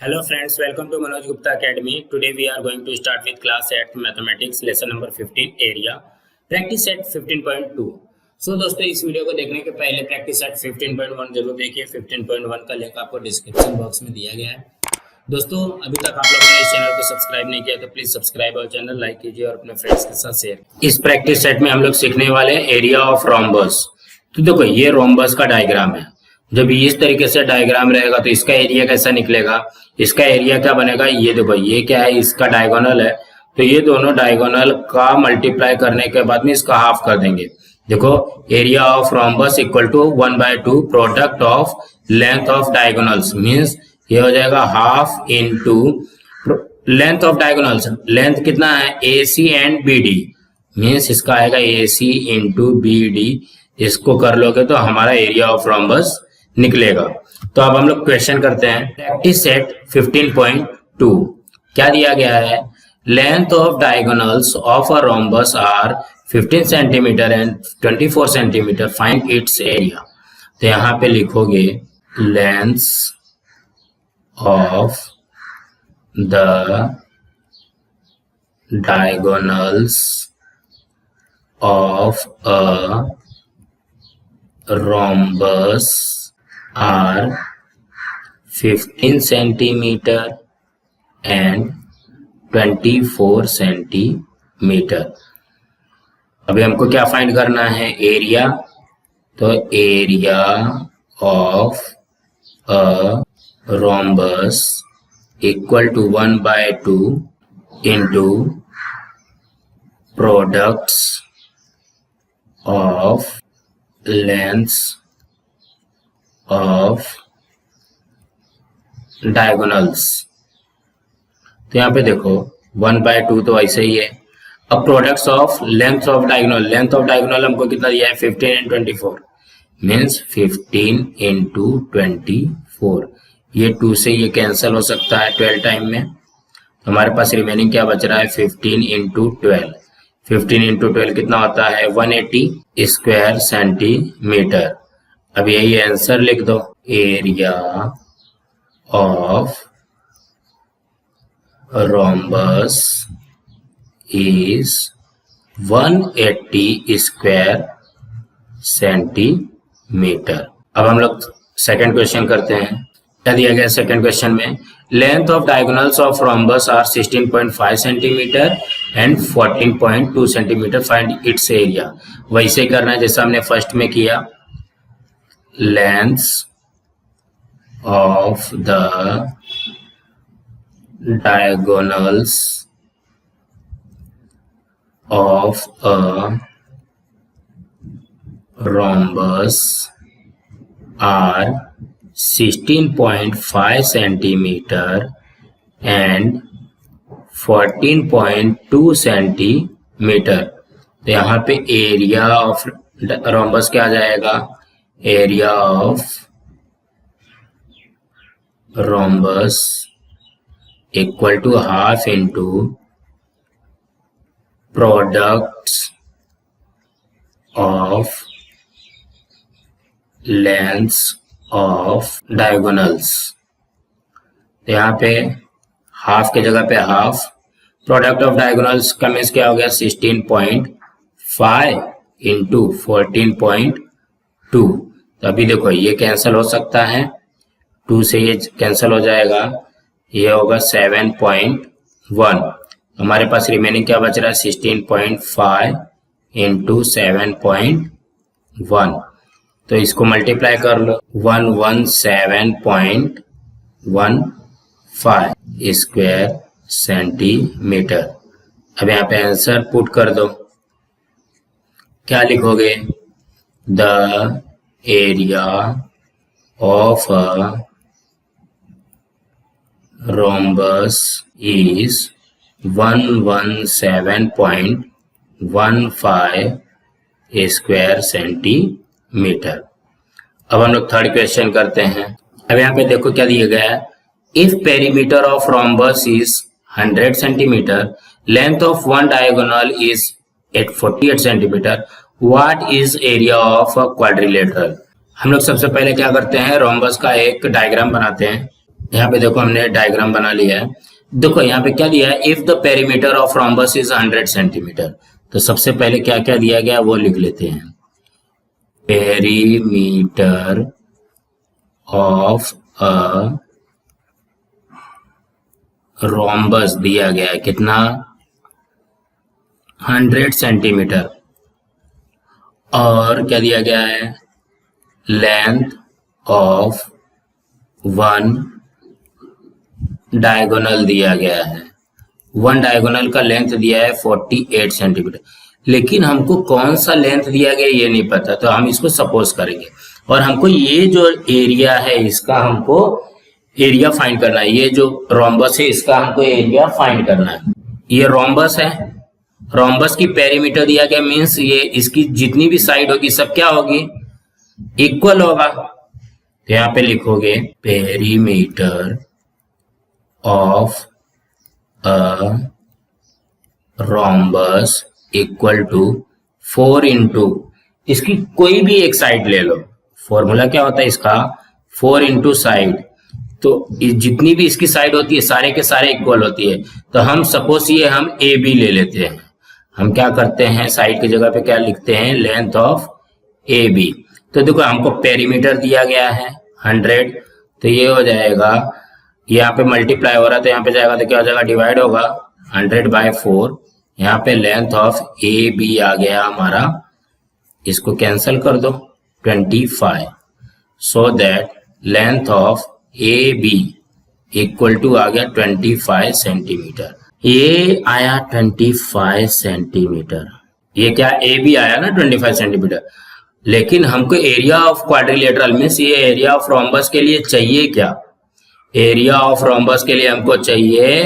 Hello friends, welcome to Manoj Gupta Academy. Today we are going to start with class 8 mathematics lesson number 15 area practice set 15.2. So दोस्तों इस video को देखने के पहले practice set 15.1 जरूर देखिए। 15.1 का लिंक आपको डिस्क्रिप्शन बॉक्स में दिया गया है। दोस्तों अभी तक आप लोगों ने इस चैनल को सब्सक्राइब नहीं किया तो प्लीज सब्सक्राइब और चैनल लाइक कीजिए और अपने फ्रेंड्स के साथ शेयर। इस प्रैक्टिस सेट में हम लोग सीखने वाले एरिया ऑफ रोम्बस। तो देखो ये रोम्बस का डायग्राम है। जब इस तरीके से डायग्राम रहेगा तो इसका एरिया कैसा निकलेगा, इसका एरिया क्या बनेगा, ये देखो ये क्या है, इसका डायगोनल है तो ये दोनों डायगोनल का मल्टीप्लाई करने के बाद में इसका हाफ कर देंगे। देखो area of rhombus equal to 1/2 product of length of diagonals, means ये हो जाएगा half into length of diagonals. Length कितना है AC एंड BD, मीन्स इसका आएगा AC इंटू BD। इसको कर लोगे तो हमारा एरिया ऑफ रोम्बस निकलेगा। तो अब हम लोग क्वेश्चन करते हैं। प्रैक्टिस सेट 15.2 क्या दिया गया है, length of diagonals of a rhombus are 15 centimetre and 24 centimetre, find its area. तो यहाँ पे लिखोगे length of the diagonals of a rhombus are 15 centimeter and 24 centimetre. अभी हमको क्या फाइंड करना है, एरिया। तो area of a rhombus equal to 1/2 into products of lengths of diagonals। तो यहाँ पे देखो 1/2 तो ऐसे ही है। अब products of length of diagonal, length of diagonal हमको कितना दिया है 15 एंड 24, मीन्स 15 इंटू 24। ये 2 से ये कैंसिल हो सकता है 12 टाइम में। तो हमारे पास रिमेनिंग क्या बच रहा है 15 इंटू 12। 15 इंटू 12 कितना होता है 180 स्क्वायर सेंटीमीटर। अब यही आंसर लिख दो, area of rhombus is 180 square centimetre. अब हम लोग सेकंड क्वेश्चन करते हैं। क्या दिया गया सेकंड क्वेश्चन में, length of diagonals of rhombus are 16.5 centimetre and 14.2 centimetre, find its area. वैसे करना है जैसा हमने फर्स्ट में किया। Length of the diagonals of a rhombus are 16.5 centimetre and 14.2 centimetre. तो यहाँ पे एरिया ऑफ रोम्बस क्या आ जाएगा, area of rhombus equal to half into products of lengths of diagonals. तो यहाँ पे हाफ के जगह पे हाफ, प्रोडक्ट ऑफ डायगोनल्स का मीन्स क्या हो गया 16.5 इंटू 14.2। तो अभी देखो ये कैंसिल हो सकता है, 2 से ये कैंसिल हो जाएगा, ये होगा 7.1। हमारे पास रिमेनिंग क्या बच रहा है 16.5 इंटू 7.1। तो इसको मल्टीप्लाई कर लो, 117.15 स्क्वायर सेंटीमीटर। अब यहाँ पे आंसर पुट कर दो। क्या लिखोगे, the area of a rhombus is 117.15 square centimetre. अब हम लोग थर्ड क्वेश्चन करते हैं। अब यहाँ पे देखो क्या दिया गया है, if perimeter of rhombus is 100 centimetre, length of one diagonal is 48 centimetre, what is area of a quadrilateral. हम लोग सबसे पहले क्या करते हैं, रोम्बस का एक डायग्राम बनाते हैं। यहाँ पे देखो हमने डायग्राम बना लिया है। देखो यहाँ पे क्या दिया है, if the perimeter of rhombus is 100 centimetre. तो सबसे पहले क्या क्या दिया गया वो लिख लेते हैं। पेरीमीटर ऑफ अ रोम्बस दिया गया है कितना, 100 सेंटीमीटर। और क्या दिया गया है, लेंथ ऑफ वन डायगोनल दिया गया है। वन डायगोनल का लेंथ दिया है 48 सेंटीमीटर। लेकिन हमको कौन सा लेंथ दिया गया ये नहीं पता, तो हम इसको सपोज करेंगे। और हमको ये जो एरिया है इसका हमको एरिया फाइंड करना है। ये जो रोम्बस है इसका हमको एरिया फाइंड करना है। ये रोम्बस है, रोम्बस की पेरीमीटर दिया गया, मीन्स ये इसकी जितनी भी साइड होगी सब क्या होगी, इक्वल होगा। तो यहाँ पे लिखोगे perimeter of a rhombus equal to 4 into, इसकी कोई भी एक साइड ले लो। फॉर्मूला क्या होता है इसका, 4 इंटू साइड। तो जितनी भी इसकी साइड होती है सारे के सारे इक्वल होती है। तो हम सपोज ये हम ए बी ले लेते हैं। हम क्या करते हैं, साइड की जगह पे क्या लिखते हैं, लेंथ ऑफ ए बी। तो देखो हमको पेरीमीटर दिया गया है 100, तो ये हो जाएगा, यहाँ पे मल्टीप्लाई हो रहा है तो यहाँ पे जाएगा तो क्या हो जाएगा, डिवाइड होगा 100/4। यहाँ पे लेंथ ऑफ ए बी आ गया हमारा, इसको कैंसिल कर दो 25। So that length of A B equal to आ गया 25 सेंटीमीटर। ये आया 25 सेंटीमीटर। ये क्या ए बी आया ना 25 सेंटीमीटर। लेकिन हमको एरिया ऑफ क्वाड्रिलेटरल मीन्स ये एरिया ऑफ रोम्बस के लिए चाहिए क्या, एरिया ऑफ रोम्बस के लिए हमको चाहिए,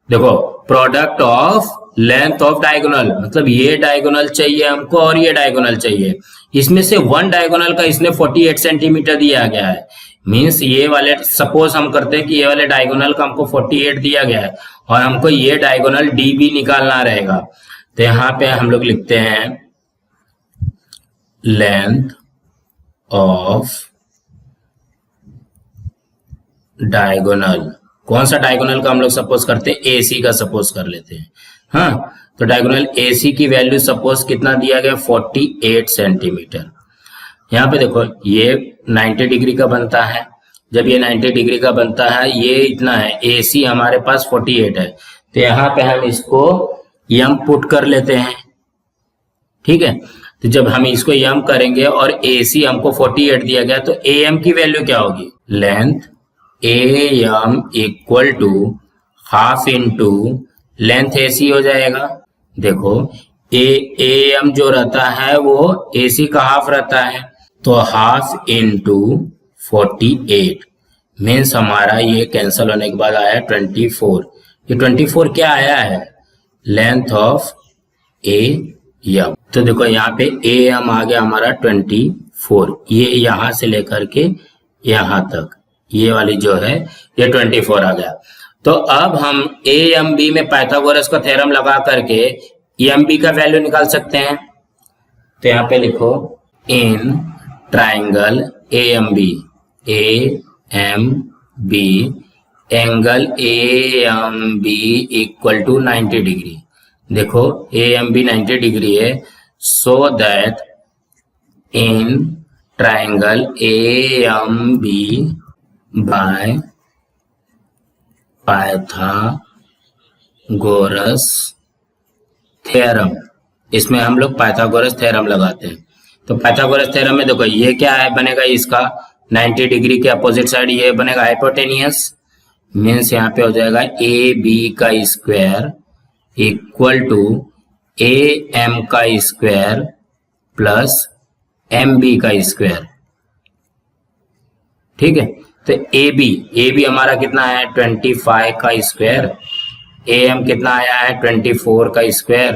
देखो product of length of diagonal, मतलब ये डायगोनल चाहिए हमको और ये डायगोनल चाहिए। इसमें से वन डायगोनल का इसने 48 सेंटीमीटर दिया गया है। मीन्स ये वाले, सपोज हम करते हैं कि ये वाले डायगोनल का हमको 48 दिया गया है और हमको ये डायगोनल डी बी निकालना रहेगा। तो यहाँ पे हम लोग लिखते हैं लेंथ ऑफ डायगोनल। कौन सा डायगोनल का हम लोग सपोज करते हैं, ए सी का सपोज कर लेते हैं। हाँ, तो डायगोनल ए सी की वैल्यू सपोज कितना दिया गया, 48 सेंटीमीटर। यहाँ पे देखो ये 90 डिग्री का बनता है। जब ये 90 डिग्री का बनता है, ये इतना है, ए सी हमारे पास 48 है। तो यहाँ पे हम इसको यम पुट कर लेते हैं, ठीक है। तो जब हम इसको यम करेंगे और ए सी हमको 48 दिया गया, तो ए एम की वैल्यू क्या होगी, length A M equal to half into length A C हो जाएगा। देखो ए एम जो रहता है वो ए सी का हाफ रहता है, तो हाफ इंटू 48 मीन्स हमारा ये कैंसल होने के बाद आया 24। ये 24 क्या आया है, लेंथ ऑफ ए एम। तो देखो यहाँ पे ए एम आ गया हमारा 24। ये यहां से लेकर के यहां तक ये वाली जो है ये 24 आ गया। तो अब हम ए एम बी में पाइथागोरस का थ्योरम लगा करके एम बी का वैल्यू निकाल सकते हैं। तो यहाँ पे लिखो in triangle A M B angle A M B equal to 90 degree. देखो ए एम बी 90 डिग्री है, so that in triangle A M B by Pythagoras theorem, इसमें हम लोग पाइथागोरस थ्योरम लगाते हैं। तो पाइथागोरस थ्योरम में देखो ये क्या है बनेगा, इसका 90 डिग्री के अपोजिट साइड ये बनेगा हाइपोटेनियस, मीन्स यहाँ पे हो जाएगा ए बी का square equal to A M का स्क्वायर प्लस एम बी का स्क्वायर, ठीक है। तो ए बी हमारा कितना है 25 का स्क्वायर, ए एम कितना आया है 24 का स्क्वायर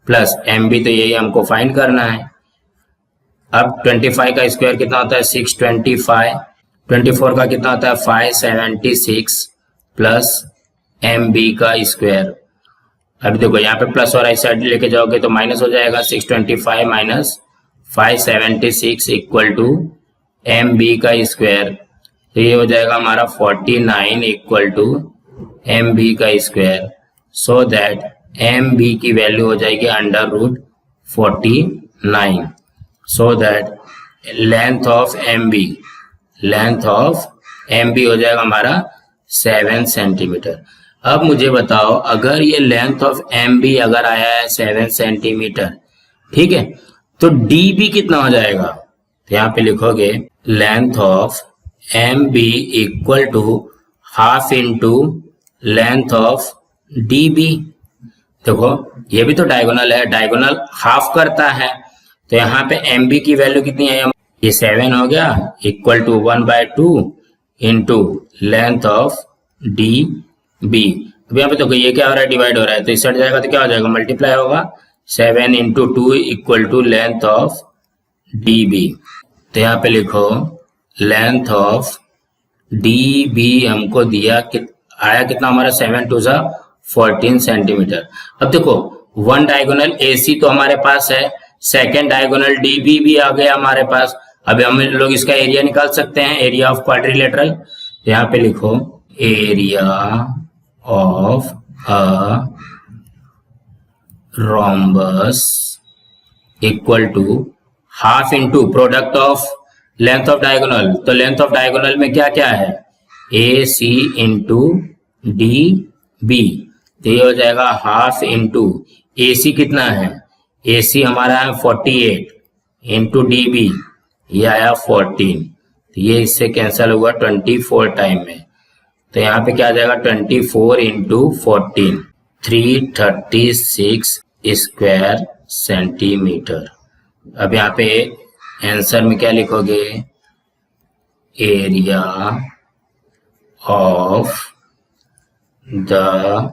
प्लस एम बी, तो यही हमको फाइंड करना है। अब 25 का स्क्वायर कितना होता है 625, 24 का कितना होता है 576 प्लस एम बी का स्क्वायर। अभी देखो यहाँ पे प्लस और इस साइड लेके जाओगे तो माइनस हो जाएगा, 625 minus 576 equal to M B का स्क्वायर। तो ये हो जाएगा हमारा 49 इक्वल टू एम बी का square, so that M B की वैल्यू हो जाएगी under root 49, so that length of M B हो जाएगा हमारा 7 सेंटीमीटर। अब मुझे बताओ, अगर ये लेंथ ऑफ एम बी अगर आया है 7 सेंटीमीटर, ठीक है, तो डी बी कितना हो जाएगा? तो यहाँ पे लिखोगे length of M B equal to half into length of D B. देखो ये भी तो डायगोनल है, डायगोनल हाफ करता है, तो यहाँ पे एम बी की वैल्यू कितनी है? ये 7 हो गया equal to 1/2 into length of D B. अब यहाँ पे देखो ये क्या हो रहा है? डिवाइड हो रहा है, तो इस साइड जाएगा तो क्या हो जाएगा? मल्टीप्लाई होगा। 7 into 2 equal to length of D B. तो यहाँ पे लिखो लेंथ ऑफ डी बी हमको दिया आया कितना हमारा? 7 2 14 सेंटीमीटर। अब देखो वन डायगोनल ए सी तो हमारे पास है, सेकेंड डायगोनल डी बी भी आ गया हमारे पास। अब हम लोग इसका एरिया निकाल सकते हैं, एरिया ऑफ क्वाड्रिलेटरल। तो यहाँ पे लिखो area of a rhombus equal to half into product of length of diagonal. तो लेंथ ऑफ डायगोनल में क्या क्या है? A C into D B. तो ये हो जाएगा हाफ इंटू ए सी कितना है? ए सी हमारा है 48 इंटू डी बी, ये आया 14। तो ये इससे कैंसिल हुआ 24 टाइम में। तो यहाँ पे क्या आ जाएगा? 24 इंटू 14, 336 स्क्वायर सेंटीमीटर। अब यहाँ पे आंसर में क्या लिखोगे? Area of the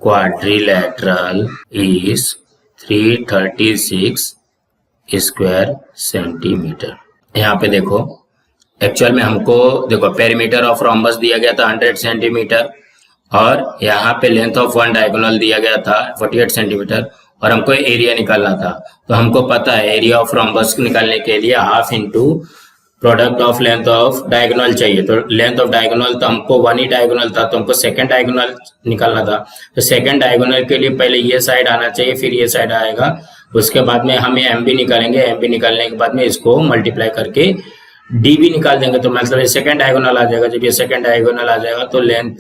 quadrilateral is 336 square centimetre. यहाँ पे देखो एक्चुअल में हमको देखो पेरीमीटर ऑफ रोम्बस दिया गया था 100 सेंटीमीटर और यहाँ पे लेंथ ऑफ वन डायगोनल दिया गया था 48 सेंटीमीटर और हमको एरिया निकालना था। तो हमको पता है एरिया ऑफ रोम्बस निकालने के लिए half into product of length of diagonal चाहिए। तो लेंथ ऑफ डायगोनल तो हमको वन ही डायगोनल था, तो हमको सेकंड डायगोनल निकालना था। तो सेकंड डायगोनल के लिए पहले ये साइड आना चाहिए, फिर ये साइड आएगा, उसके बाद में हम एम बी निकालेंगे। एम बी निकालने के बाद में इसको मल्टीप्लाई करके डी बी निकाल देंगे, तो मतलब ये सेकंड डायगोनल आ जाएगा। जब ये सेकंड डायगोनल आ जाएगा तो लेंथ,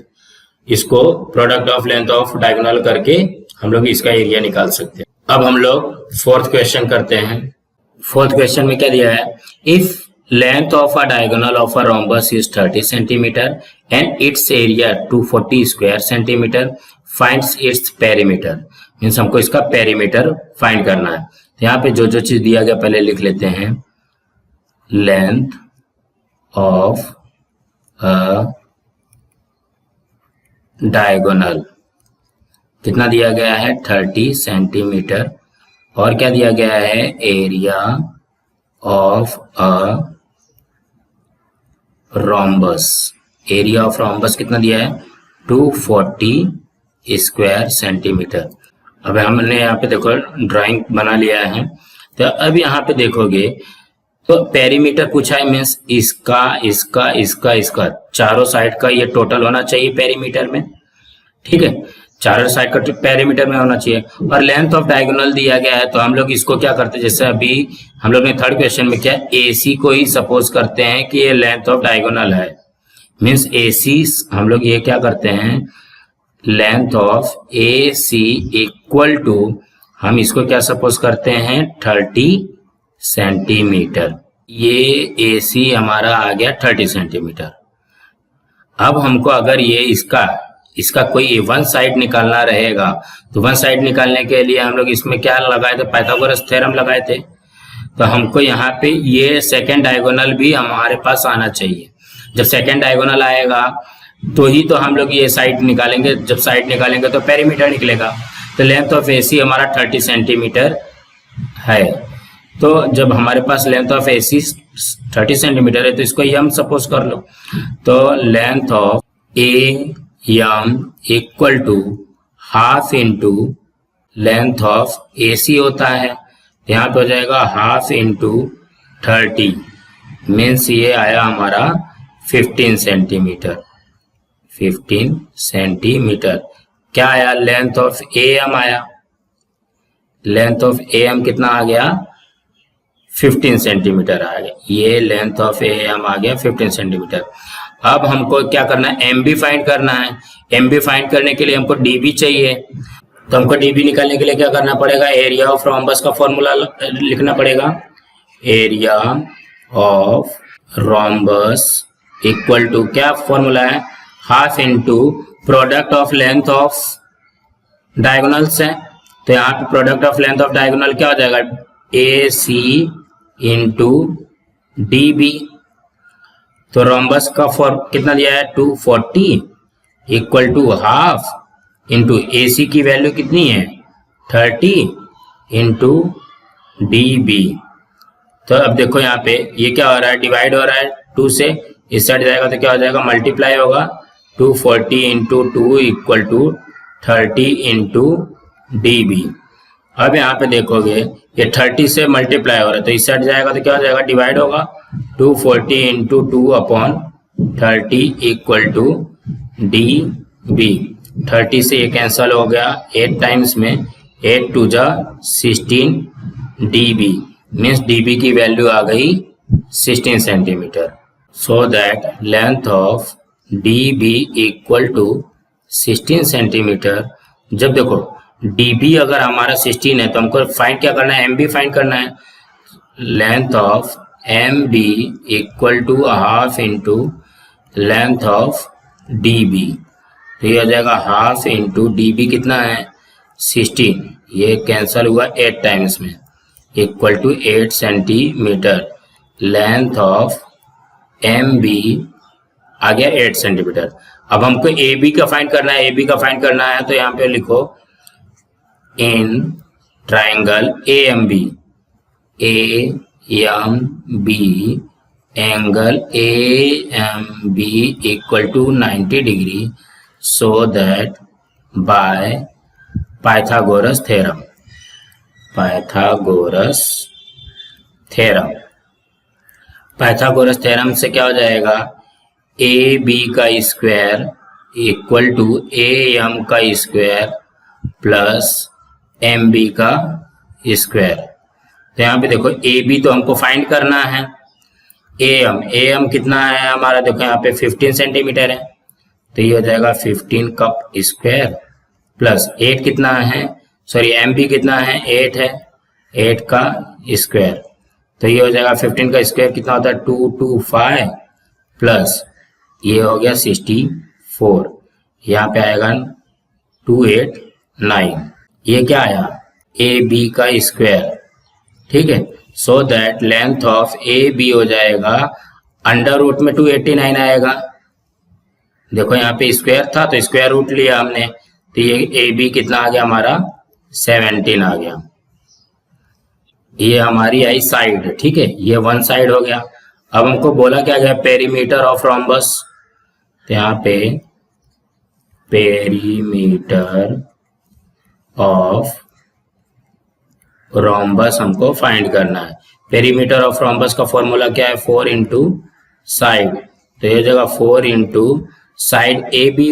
इसको product of length of diagonal करके हम लोग इसका एरिया निकाल सकते हैं। अब हम लोग फोर्थ क्वेश्चन करते हैं। फोर्थ क्वेश्चन में क्या दिया है? If length of a diagonal of a rhombus is 30 centimetre and it's area 240 square centimetre, finds its perimeter. Means हमको इसका पेरीमीटर फाइंड करना है। तो यहाँ पे जो जो चीज दिया गया पहले लिख लेते हैं। लेंथ ऑफ अ डायगोनल कितना दिया गया है? 30 सेंटीमीटर। और क्या दिया गया है? Area of a rhombus. Area of rhombus कितना दिया है? 240 स्क्वायर सेंटीमीटर। अब हमने यहाँ पे देखो ड्राइंग बना लिया है। तो अब यहाँ पे देखोगे तो पेरीमीटर पूछा है, मीन्स इसका इसका इसका इसका चारों साइड का ये टोटल होना चाहिए पेरीमीटर में, ठीक है, चारों साइड का पेरीमीटर में होना चाहिए। और लेंथ ऑफ डायगोनल दिया गया है, तो हम लोग इसको क्या करते हैं, जैसे अभी हम लोग ने थर्ड क्वेश्चन में क्या AC को ही सपोज करते हैं कि ये लेंथ ऑफ डायगोनल है। मीन्स AC हम लोग ये क्या करते हैं, length of AC equal to हम इसको क्या सपोज करते हैं 30 सेंटीमीटर। ये AC हमारा आ गया 30 सेंटीमीटर। अब हमको अगर ये इसका कोई वन साइड निकालना रहेगा, तो वन साइड निकालने के लिए हम लोग इसमें क्या लगाए थे, पाइथागोरस थ्योरम लगाए थे। तो हमको यहाँ पे ये सेकंड डायगोनल भी हमारे पास आना चाहिए। जब सेकंड डायगोनल आएगा तो ही तो हम लोग ये साइड निकालेंगे, जब साइड निकालेंगे तो पेरीमीटर निकलेगा। तो लेंथ ऑफ AC हमारा 30 सेंटीमीटर है। तो जब हमारे पास लेंथ ऑफ AC 30 सेंटीमीटर है तो इसको यम सपोज कर लो। तो length of AM equal to half into length of AC होता है, यहाँ पे हो जाएगा हाफ इंटू 30, मीन्स ये आया हमारा 15 सेंटीमीटर। 15 सेंटीमीटर क्या आया? लेंथ ऑफ AM आया। लेंथ ऑफ AM कितना आ गया? 15 सेंटीमीटर आ गया। ये लेंथ ऑफ AM आ गया 15 सेंटीमीटर। अब हमको क्या करना है? MB फाइंड करना है। MB फाइंड करने के लिए हमको DB चाहिए। तो हमको DB निकालने के लिए क्या करना पड़ेगा? एरिया ऑफ रोम्बस का फॉर्मूला लिखना पड़ेगा। Area of rhombus equal to क्या फॉर्मूला है? Half into product of length of diagonals है। तो यहाँ पे product of length of diagonal क्या हो जाएगा? AC into DB। तो रोम्बस का कितना दिया है? 240 equal to half into AC की वैल्यू कितनी है? 30 इंटू DB। तो अब देखो यहाँ पे ये क्या हो रहा है? डिवाइड हो रहा है 2 से। इस साइड जाएगा तो क्या हो जाएगा? मल्टीप्लाई होगा। 240 into 2 equal to 30 into DB। अब यहाँ पे देखोगे ये 30 से मल्टीप्लाई हो रहा है तो इस साइड जाएगा तो क्या हो जाएगा? डिवाइड होगा। 240 into 2 upon 30 equal to DB। 30 से ये कैंसल हो गया 8 टाइम्स में। 8 टू जा 16 DB मीन्स DB की वैल्यू आ गई 16 centimetre. So that length of DB equal to 16 centimetre. जब देखो DB अगर हमारा 16 है तो हमको फाइंड क्या करना है? MB फाइंड करना है। Length of MB equal to half into length of DB। तो ये हो जाएगा हाफ इंटू DB कितना है? 16। ये कैंसल हुआ 8 टाइम्स में equal to 8 centimetre. Length of MB आ गया 8 सेंटीमीटर। अब हमको AB का फाइंड करना है। AB का फाइंड करना है तो यहाँ पे लिखो in triangle AMB। AMB angle AMB equal to 90 degree so that by Pythagoras theorem. Pythagoras theorem. Pythagoras theorem से क्या हो जाएगा? AB का स्क्वायर इक्वल टू AM का स्क्वायर प्लस MB का स्क्वायर। तो यहाँ पे देखो AB तो हमको फाइंड करना है। AM कितना है हमारा? देखो यहाँ पे 15 सेंटीमीटर है तो ये हो जाएगा 15 कप स्क्वायर प्लस 8 कितना है? सॉरी MB कितना है? 8 है। 8 का स्क्वायर तो ये हो जाएगा 15 का स्क्वायर कितना होता है? 225 प्लस ये हो गया 64। यहाँ पे आएगा 289। ये क्या आया? AB का स्क्वायर। ठीक है। So that length of AB हो जाएगा अंडर रूट में 289 आएगा। देखो यहाँ पे स्क्वायर था तो स्क्वायर रूट लिया हमने तो ये AB कितना आ गया हमारा? 17 आ गया। ये हमारी आई साइड। ठीक है, ये वन साइड हो गया। अब हमको बोला क्या गया? Perimeter of rhombus. तो यहाँ पे पेरीमीटर ऑफ रोम्बस हमको फाइंड करना है। पेरीमीटर ऑफ रोम्बस का फॉर्मूला क्या है? 4 इंटू साइड। तो ये जगह 4 इंटू साइड ए बी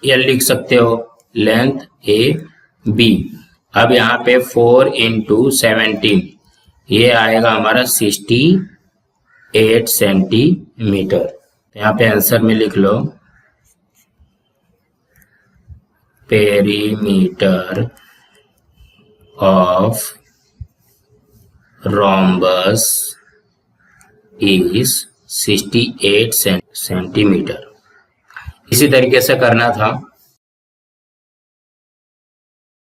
ये लिख सकते हो, लेंथ ए बी। अब यहाँ पे 4 इंटू 17 ये आएगा हमारा 68 सेंटीमीटर। यहाँ पे आंसर में लिख लो perimeter of rhombus is 68 centimetre. इसी तरीके से करना था।